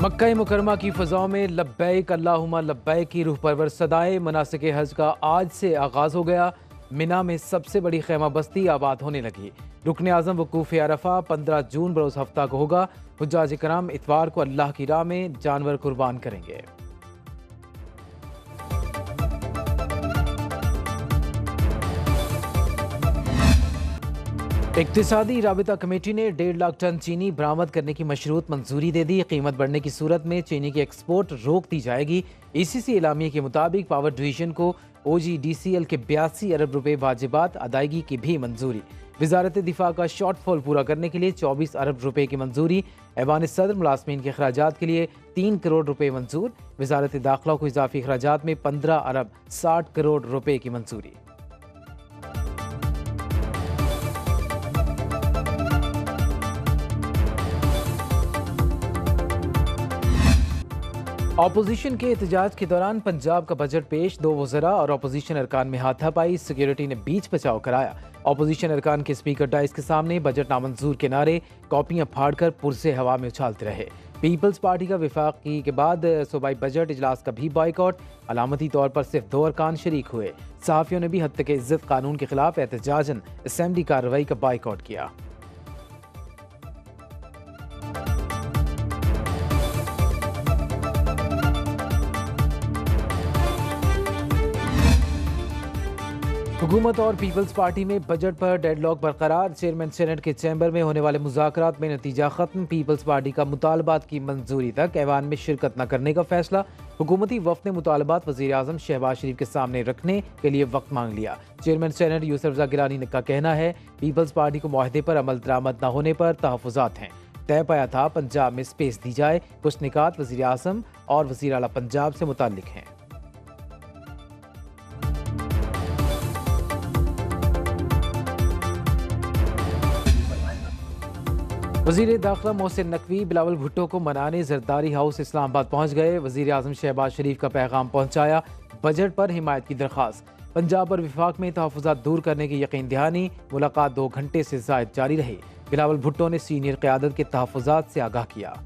मक्का मुकरमा की फ़ज़ाओं में लब्बैक अल्लाहुम्मा लब्बैक की रूह परवर सदाएं। मनासिक हज का आज से आगाज़ हो गया। मिना में सबसे बड़ी खैमा बस्ती आबाद होने लगी। रुकन आज़म वकूफ़ अरफा 15 जून बरोज़ हफ्ता को होगा। हुज्जाज कराम इतवार को अल्लाह की राह में जानवर कुर्बान करेंगे। इक्तिसादी राबिता कमेटी ने 1.5 लाख टन चीनी बरामद करने की मशरूत मंजूरी दे दी। कीमत बढ़ने की सूरत में चीनी की एक्सपोर्ट रोक दी जाएगी। ECC एलामिया के मुताबिक पावर डिवीजन को OGDCL के 82 अरब रुपए वाजिबात अदायगी की भी मंजूरी। वजारत दिफा का शॉर्टफॉल पूरा करने के लिए 24 अरब रुपए की मंजूरी। ऐवान सदर मुलाजमीन के अखराजात के लिए 3 करोड़ रुपए मंजूर। वजारत दाखिला को इजाफी अखराजात में 15 अरब 60 करोड़ रुपए की मंजूरी। अपोजिशन के एहतजाज के दौरान पंजाब का बजट पेश। 2 वज़रा और अपोजिशन अरकान में हाथापाई। सिक्योरिटी ने बीच बचाव कराया। अपोजिशन अरकान के स्पीकर डाइस के सामने बजट नामंजूर के नारे कॉपियां फाड़कर पुरसे हवा में उछालते रहे। पीपल्स पार्टी का वफाकी के बाद सूबाई बजट इजलास का भी बाइकआउट। अलामती तौर पर सिर्फ 2 अरकान शरीक हुए। सहाफ़ियों ने भी हत्या के इज्जत कानून के खिलाफ एहतजाजन असेंबली कार्रवाई का बाइकआउट किया। हुकूमत और पीपल्स पार्टी में बजट पर डेडलॉक बरकरार। चेयरमैन सेनेट के चैम्बर में होने वाले मुज़ाकरात में नतीजा खत्म। पीपल्स पार्टी का मुतालबात की मंजूरी तक ऐवान में शिरकत न करने का फैसला। हुकूमती वफ़द ने मुतालबात वज़ीर आज़म शहबाज शरीफ के सामने रखने के लिए वक्त मांग लिया। चेयरमैन सेनेट यूसुफ रज़ा गिलानी का कहना है पीपल्स पार्टी को मुआहदे पर अमल दरामद न होने पर तहफ़्फ़ुज़ात हैं। तय पाया था पंजाब में स्पेस दी जाए। कुछ निकात वज़ीर आज़म और वज़ीर आला पंजाब से मुताल्लिक हैं। वज़ीर दाखिला मोहसिन नकवी बिलावल भुट्टो को मनाने जरदारी हाउस इस्लामाबाद पहुंच गए। वज़ीर आज़म शहबाज शरीफ का पैगाम पहुंचाया। बजट पर हिमायत की दरख्वास्त। पंजाब और विफाक में तहफ़्फ़ुज़ात दूर करने की यकीन दहानी। मुलाकात 2 घंटे से ज़ायद जारी रही। बिलावल भुट्टो ने सीनियर क़यादत के तहफ़्फ़ुज़ात से आगाह किया।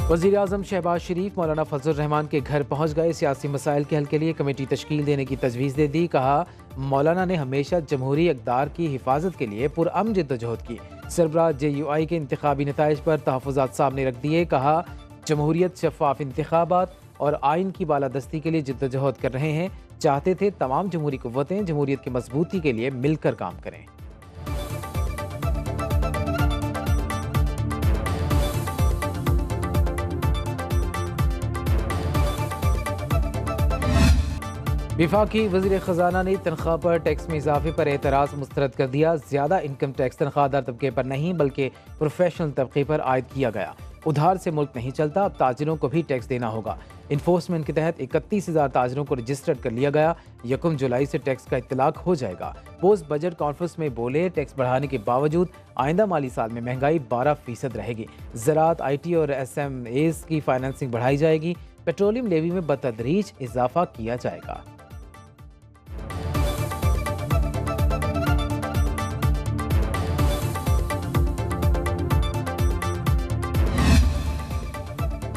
वज़ीर आज़म शहबाज शरीफ मौलाना फजलुर रहमान के घर पहुंच गए। सियासी मसाइल के हल के लिए कमेटी तश्कील देने की तजवीज़ दे दी। कहा मौलाना ने हमेशा जमहूरी इक़दार की हिफाजत के लिए पुरअमन जद्दोजहद की। सरबराह JUI के इंतखाबी नताइज पर तहफ़्फ़ुज़ात सामने रख दिए। कहा जमहूरियत शफ़ाफ इंतखाबात और आइन की बालादस्ती के लिए जद्दोजहद कर रहे हैं। चाहते थे तमाम जमहूरी क़ुव्वतें जमहूरियत की मजबूती के लिए मिलकर काम करें। विफाकी वज़ीर ख़जाना ने तनख्वाह पर टैक्स में इजाफे पर एतराज़ मुस्तरद कर दिया। ज़्यादा इनकम टैक्स तनख्वाहदार तबके पर नहीं बल्कि प्रोफेशनल तबके पर आयद किया गया। उधार से मुल्क नहीं चलता, अब ताजिरों को भी टैक्स देना होगा। इन्फोर्समेंट के तहत 31,000 ताजिरों को रजिस्टर्ड कर लिया गया। 1 जुलाई से टैक्स का इत्तलाक हो जाएगा। पोस्ट बजट कॉन्फ्रेंस में बोले टैक्स बढ़ाने के बावजूद आइंदा माली साल में महंगाई 12% रहेगी। ज़राअत, IT और SMEs की फाइनेंसिंग बढ़ाई जाएगी। पेट्रोलियम लेवी में बतदरीज इजाफा किया जाएगा।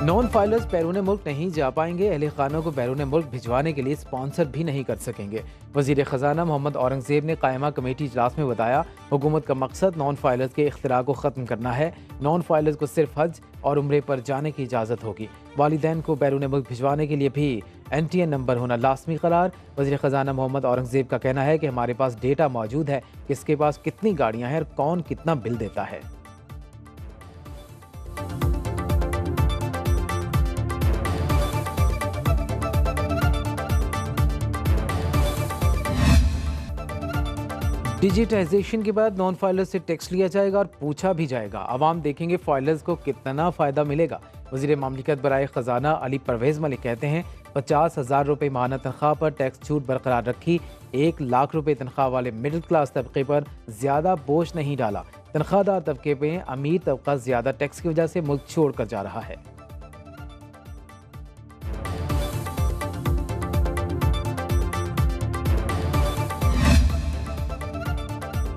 नॉन फाइलर्स बैरून मुल्क नहीं जा पाएंगे। अहले खानों को बैरून मुल्क भिजवाने के लिए स्पॉन्सर भी नहीं कर सकेंगे। वज़ीर ख़जाना मोहम्मद औरंगज़ेब ने कायमा कमेटी इजलास में बताया हुकूमत का मकसद नॉन फाइलर्स के इख्तिरा को ख़त्म करना है। नॉन फाइलर्स को सिर्फ हज और उम्रे पर जाने की इजाज़त होगी। वालिदैन को बैरून मुल्क भिजवाने के लिए भी NTN नंबर होना लाजमी करार। वज़ीर ख़जाना मोहम्मद औरंगज़ेब का कहना है कि हमारे पास डेटा मौजूद है, किसके पास कितनी गाड़ियाँ हैं और कौन कितना बिल देता है। डिजिटाइजेशन के बाद नॉन फाइलर्स से टैक्स लिया जाएगा और पूछा भी जाएगा। आवाम देखेंगे फाइलर्स को कितना फ़ायदा मिलेगा। वज़ीर मामलिकत बराए ख़जाना अली परवेज़ मलिक कहते हैं 50,000 रुपये माहाना तनख्वाह पर टैक्स छूट बरकरार रखी। 1 लाख रुपये तनख्वाह वाले मिडिल क्लास तबके पर ज़्यादा बोझ नहीं डाला। तनख्वाहदार तबके में अमीर तबका ज़्यादा टैक्स की वजह से मुल्क छोड़ कर जा रहा है।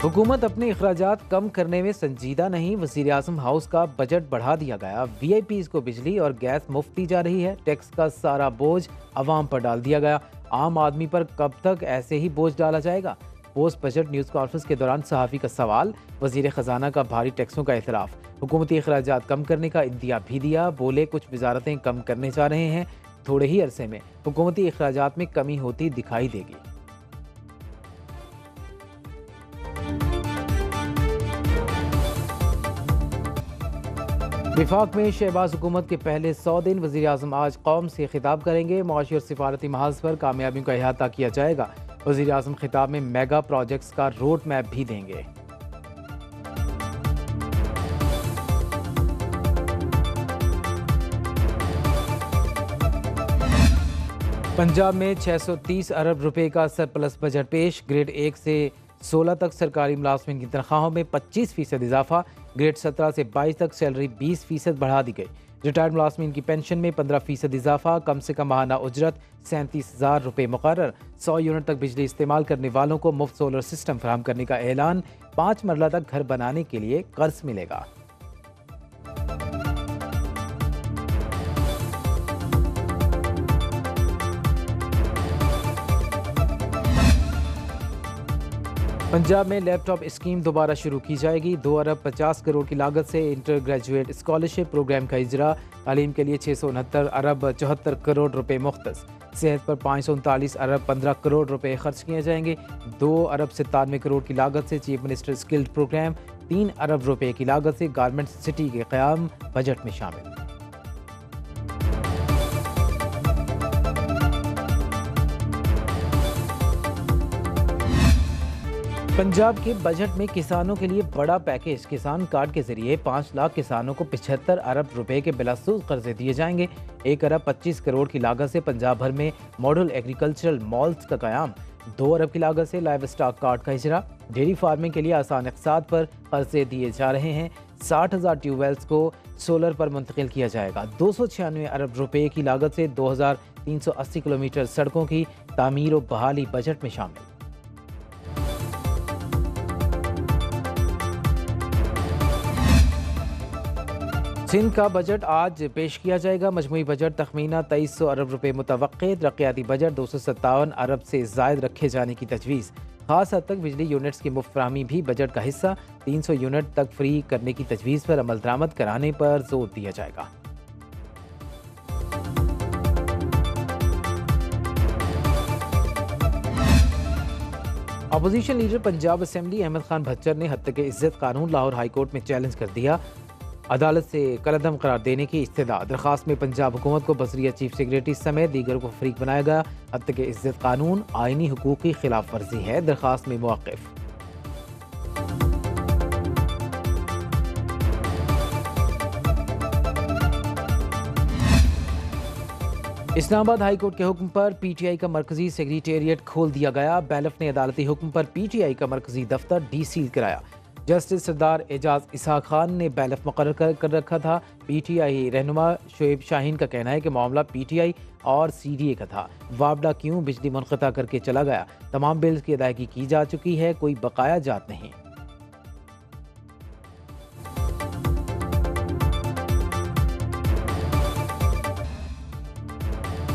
हुकूमत अपने अखराजात कम करने में संजीदा नहीं, वज़ीर आज़म हाउस का बजट बढ़ा दिया गया। वीआईपीज़ को बिजली और गैस मुफ्त दी जा रही है। टैक्स का सारा बोझ अवाम पर डाल दिया गया। आम आदमी पर कब तक ऐसे ही बोझ डाला जाएगा? पोस्ट बजट न्यूज़ कॉन्फ्रेंस के दौरान सहाफ़ी का सवाल, वज़ीर ख़जाना का भारी टैक्सों का एतराफ़। हुकूमती अखराजात कम करने का इंदिया भी दिया। बोले कुछ वजारतें कम करने जा रहे हैं, थोड़े ही अरसे में हुकूमती अखराजात में कमी होती दिखाई देगी। विफाक में शहबाज हुकूमत के पहले 100 दिन, वज़ीर आज़म आज कौम से खिताब करेंगे। मुआशी और सिफारती महाज पर कामयाबियों का अहाता किया जाएगा। वज़ीर आज़म खिताब में मेगा प्रोजेक्ट्स का रोड मैप भी देंगे। पंजाब में 630 अरब रुपए का सरप्लस बजट पेश। ग्रेड 1 से 16 तक सरकारी मुलाजमिन की तनख्वाहों में 25% इजाफा। ग्रेड 17 से 22 तक सैलरी 20% बढ़ा दी गई। रिटायर्ड मुलाजमिन की पेंशन में 15% इजाफा। कम से कम माहाना उजरत 37,000 रुपये मुकर्रर। 100 यूनिट तक बिजली इस्तेमाल करने वालों को मुफ्त सोलर सिस्टम फराहम करने का ऐलान। 5 मरला तक घर बनाने के लिए कर्ज मिलेगा। पंजाब में लैपटॉप स्कीम दोबारा शुरू की जाएगी। 2 अरब 50 करोड़ की लागत से इंटर ग्रेजुएट स्कॉलरशिप प्रोग्राम का इजरा। तालीम के लिए 669 अरब 74 करोड़ रुपए मुख्तस। सेहत पर 539 अरब 15 करोड़ रुपए खर्च किए जाएंगे। 2 अरब 97 करोड़ की लागत से चीफ मिनिस्टर स्किल्ड प्रोग्राम। 3 अरब रुपए की लागत से गारमेंट सिटी के क़याम बजट में शामिल। पंजाब के बजट में किसानों के लिए बड़ा पैकेज। किसान कार्ड के जरिए 5 लाख किसानों को 75 अरब रुपए के बिलासूद कर्जे दिए जाएंगे। 1 अरब 25 करोड़ की लागत से पंजाब भर में मॉडल एग्रीकल्चरल मॉल्स का कयाम। 2 अरब की लागत से लाइव स्टॉक कार्ड का इजरा। डेयरी फार्मिंग के लिए आसान इक़्तिसाद पर कर्जे दिए जा रहे हैं। 60,000 ट्यूबवेल्स को सोलर पर मुंतकिल किया जाएगा। 296 अरब रुपए की लागत से 2380 किलोमीटर सड़कों की तामीर और बहाली बजट में शामिल। सिंध का बजट आज पेश किया जाएगा। मजमूई बजट तखमीना 2300 अरब रुपए मुतवक्के। तरक्याती बजट 257 अरब से जायद रखे जाने की तजवीज़। खास हद तक बिजली यूनिट्स की मुफ्त फराहमी भी बजट का हिस्सा। 300 यूनिट तक फ्री करने की तजवीज़ पर अमल दरामद कराने पर जोर दिया जाएगा। Opposition leader Punjab assembly Ahmad Khan Bhachar ने हत्या के इज्जत कानून लाहौर हाई कोर्ट में चैलेंज कर दिया। अदालत से कलअदम करार देने की इस्तदा। दरखास्त में पंजाब हुकूमत को बजरिया चीफ सेक्रेटरी समेत दीगर को फरीक बनाया गया। हत्या के इज्जत कानून आईनी हुकूक की खिलाफ वर्जी है। दरखास्त में मौक़िफ़। इस्लामाबाद हाई कोर्ट के हुक्म पर पीटीआई का मरकजी सेक्रेटेरिएट खोल दिया गया। बैलफ ने अदालती हुक्म पर पीटीआई का मरकजी दफ्तर डीसील कराया। जस्टिस सरदार एजाज इसहाक खान ने बैलफ मुकर्रर कर रखा था। पीटीआई रहनुमा शोएब शाहीन का कहना है कि मामला पीटीआई और सीडीए का था। वाबडा क्यों बिजली मुनक़ता करके चला गया? तमाम बिल्स की अदायगी की जा चुकी है, कोई बकाया जात नहीं।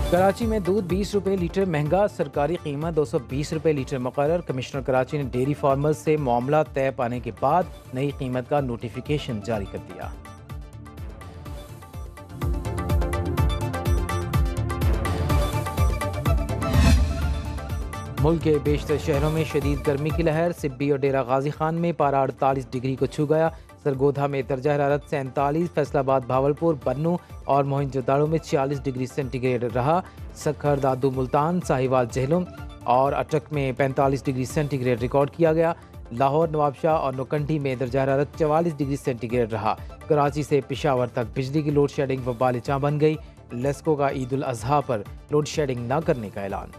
कराची में दूध 20 रुपए लीटर महंगा। सरकारी कीमत 220 रुपए लीटर मुकर्रर। कमिश्नर कराची ने डेयरी फार्मर्स से मामला तय पाने के बाद नई कीमत का नोटिफिकेशन जारी कर दिया। मुल्क के बेशतर शहरों में शदीद गर्मी की लहर। सिब्बी और डेरा गाजी खान में पारा 48 डिग्री को छू गया। सरगोधा में दर्जा हरारत 47, फैसलाबाद, भावलपुर, बन्नू और मोहनजोदाड़ो में 46 डिग्री सेंटीग्रेड रहा। सखर, दादू, मुल्तान, साहिवाल, जहलुम और अटक में 45 डिग्री सेंटीग्रेड रिकॉर्ड किया गया। लाहौर, नवाबशाह और नौकंडी में दर्जा हरारत 44 डिग्री सेंटीग्रेड रहा। कराची से पेशावर तक बिजली की लोड शेडिंग वबाल चाँ बन गई। लेस्को का ईद उल अजहा पर लोड शेडिंग न करने का ऐलान।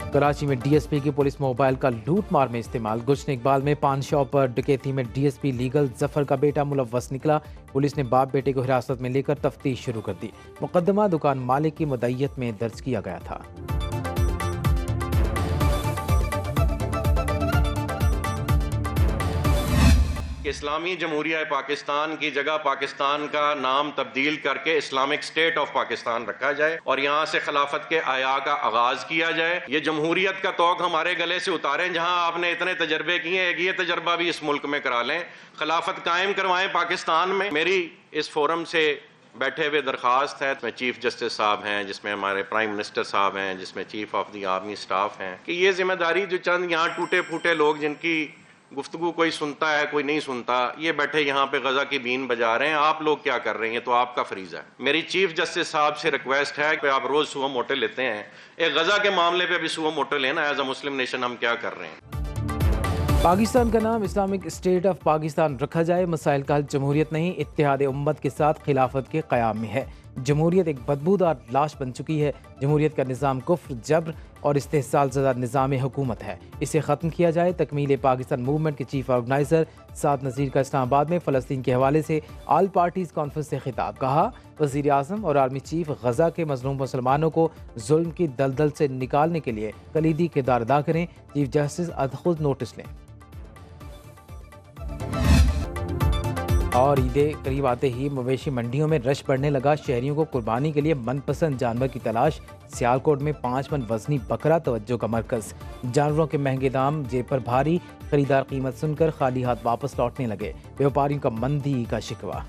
कराची में डीएसपी की पुलिस मोबाइल का लूट मार में इस्तेमाल। गुलशन इकबाल में पान शॉप पर डकैती में डीएसपी लीगल जफर का बेटा मुलव्वस निकला। पुलिस ने बाप बेटे को हिरासत में लेकर तफ्तीश शुरू कर दी। मुकदमा दुकान मालिक की मुद्दईयत में दर्ज किया गया था। इस्लामी जमहूरिया पाकिस्तान की जगह पाकिस्तान का नाम तब्दील करके इस्लामिक स्टेट ऑफ पाकिस्तान रखा जाए और यहाँ से खिलाफत के आया का आगाज किया जाए। ये जमहूरियत का तोक हमारे गले से उतारें। जहाँ आपने इतने तजर्बे किए, एक ये तजर्बा भी इस मुल्क में करा लें, खिलाफत कायम करवाएं पाकिस्तान में। मेरी इस फोरम से बैठे हुए दरख्वास्त है, जिसमें चीफ जस्टिस साहब हैं, जिसमें हमारे प्राइम मिनिस्टर साहब हैं, जिसमें chief of the army staff हैं, कि ये जिम्मेदारी जो चंद यहाँ टूटे फूटे लोग जिनकी गुफ्तगू कोई सुनता है कोई नहीं सुनता, ये बैठे यहाँ पे गजा की बीन बजा रहे हैं, आप लोग क्या कर रहे हैं, तो आपका फरीजा है। मेरी चीफ जस्टिस साहब से रिक्वेस्ट है कि आप रोज सुबह मोटे लेते हैं, एक गजा के मामले पे भी सुबह मोटे लेना। एज अ मुस्लिम नेशन हम क्या कर रहे हैं। पाकिस्तान का नाम इस्लामिक स्टेट ऑफ पाकिस्तान रखा जाए। मसाइल का हल जमहूरियत नहीं, इत्तेहाद उम्मत के साथ खिलाफत के क़याम में है। जमहूरियत एक बदबूदार लाश बन चुकी है। जमहूरियत का निज़ाम कुफ्र, जबर और इस्तेहसाल ज़दा निज़ाम हुकूमत है। इसे ख़त्म किया जाए। तकमील पाकिस्तान मूवमेंट के चीफ ऑर्गेनाइज़र साद नज़ीर का इस्लामाबाद में फ़लस्तीन के हवाले से ऑल पार्टीज़ कॉन्फ्रेंस से खिताब। कहा, वज़ीर आज़म और आर्मी चीफ गजा के मज़लूम मुसलमानों को जुल्म की दलदल से निकालने के लिए कलीदी किरदार अदा करें। चीफ जस्टिस खुद नोटिस लें। और ईद करीब आते ही मवेशी मंडियों में रश बढ़ने लगा। शहरियों को कुर्बानी के लिए मनपसंद जानवर की तलाश। सियालकोट में 5 मन वजनी बकरा तवज्जो का मरकज। जानवरों के महंगे दाम जेब पर भारी। खरीदार कीमत सुनकर खाली हाथ वापस लौटने लगे। व्यापारियों का मंदी का शिकवा।